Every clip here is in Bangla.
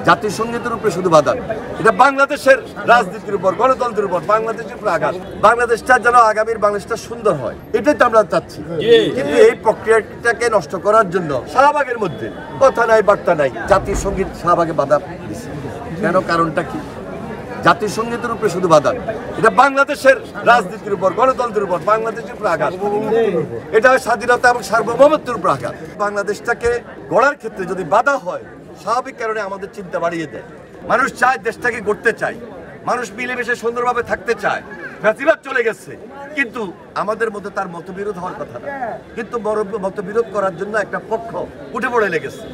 জাতিসংগীতের উপরে শুধু বাধা, এটা বাংলাদেশের রাজনীতির উপর, গণতন্ত্রের উপর, বাংলাদেশের উপর আঘাত। বাংলাদেশটা যেন আগামীর বাংলাদেশটা সুন্দর হয়, এটাই তো আমরা চাচ্ছি। কিন্তু এই প্রক্রিয়াটাকে নষ্ট করার জন্য শাহবাগের মধ্যে কথা নাই বার্তা নাই, জাতীয় সঙ্গীত শাহবাগে বাধা দিচ্ছে কেন? কারণটা কি? জাতীয় সঙ্গীতের উপরে শুধু বাধা, এটা বাংলাদেশের রাজনীতির উপর, গণতন্ত্রের উপর, বাংলাদেশের উপর আঘাত। এটা স্বাধীনতা এবং সার্বভৌমত্বের উপর আঘাত। বাংলাদেশটাকে গড়ার ক্ষেত্রে যদি বাধা হয়, স্বাভাবিক কারণে আমাদের চিন্তা বাড়িয়ে দেয়। মানুষ চায় দেশটাকে গড়তে চায়, মানুষ মিলেমিশে সুন্দরভাবে থাকতে চায়। ফ্যাসিবাদ চলে গেছে, কিন্তু আমাদের মধ্যে তার মতবিরোধ হওয়ার কথা না। কিন্তু মতবিরোধ করার জন্য একটা পক্ষ উঠে পড়ে লেগেছে।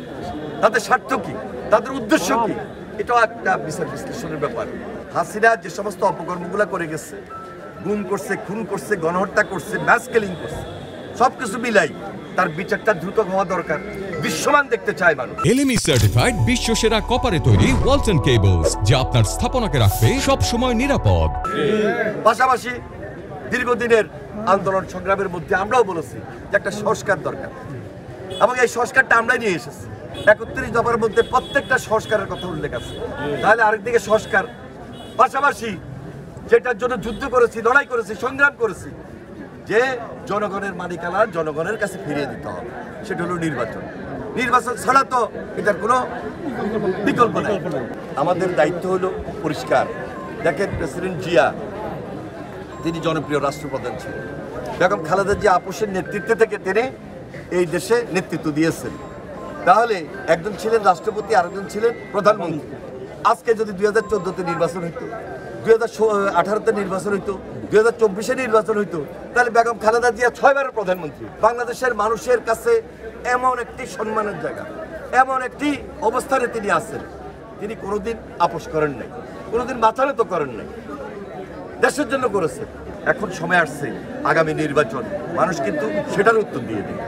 তাদের স্বার্থ কি, তাদের উদ্দেশ্য কি, এটাও একটা বিচার বিশ্লেষণের ব্যাপার। হাসিনা যে সমস্ত অপকর্মগুলো করে গেছে, গুম করছে, খুন করছে, গণহত্যা করছে, ম্যাস কিলিং করছে, সবকিছু মিলাই তার বিচারটা দ্রুত হওয়া দরকার। বিশ্বমান দেখতে চায় মানুষ। এলএমই সার্টিফাইড বিশ্বসেরা কপারে তৈরি ওয়ালটন কেবলস, যা আপনার স্থাপনাকে রাখবে সব সময় নিরাপদ। পাশাপাশি দীর্ঘদিনের আন্দোলন সংগ্রামের মধ্যে আমরাও বলেছি যে একটা সংস্কার দরকার, এবং এই সংস্কারটা আমরাই নিয়ে এসেছি। 31 দফার মধ্যে প্রত্যেকটা সংস্কারের কথা উল্লেখ আছে। তাহলে আরেকদিকে সংস্কার, পাশাপাশি যেটার জন্য যুদ্ধ করেছি, লড়াই করেছি, সংগ্রাম করেছি, যে জনগণের মালিকানা জনগণের কাছে ফিরিয়ে দিতে হবে, সেটা হলো নির্বাচন। নির্বাচন ছাড়া তো এটার কোনো বিকল্প নেই। আমাদের দায়িত্ব হলো পরিষ্কার। দেখেন, প্রেসিডেন্ট জিয়া তিনি জনপ্রিয় রাষ্ট্রপ্রধান ছিলেন। বেগম খালেদা জিয়া আপোষের নেতৃত্বে থেকে তিনি এই দেশে নেতৃত্ব দিয়েছেন। তাহলে একজন ছিলেন রাষ্ট্রপতি, আরেকজন ছিলেন প্রধানমন্ত্রী। আজকে যদি 2014-তে নির্বাচন হইতো, 2018-তে নির্বাচন হইতো, 2024-এ নির্বাচন হইতো, তাহলে বেগম খালেদা জিয়া 6 বারের প্রধানমন্ত্রী। বাংলাদেশের মানুষের কাছে এমন একটি সম্মানের জায়গা, এমন একটি অবস্থানে তিনি আছেন, তিনি কোনোদিন আপোষ করেন নাই, কোনোদিন মাথা নত করেন নাই, দেশের জন্য করেছে। এখন সময় আসছে আগামী নির্বাচন, মানুষ কিন্তু সেটার উত্তর দিয়ে দেবে।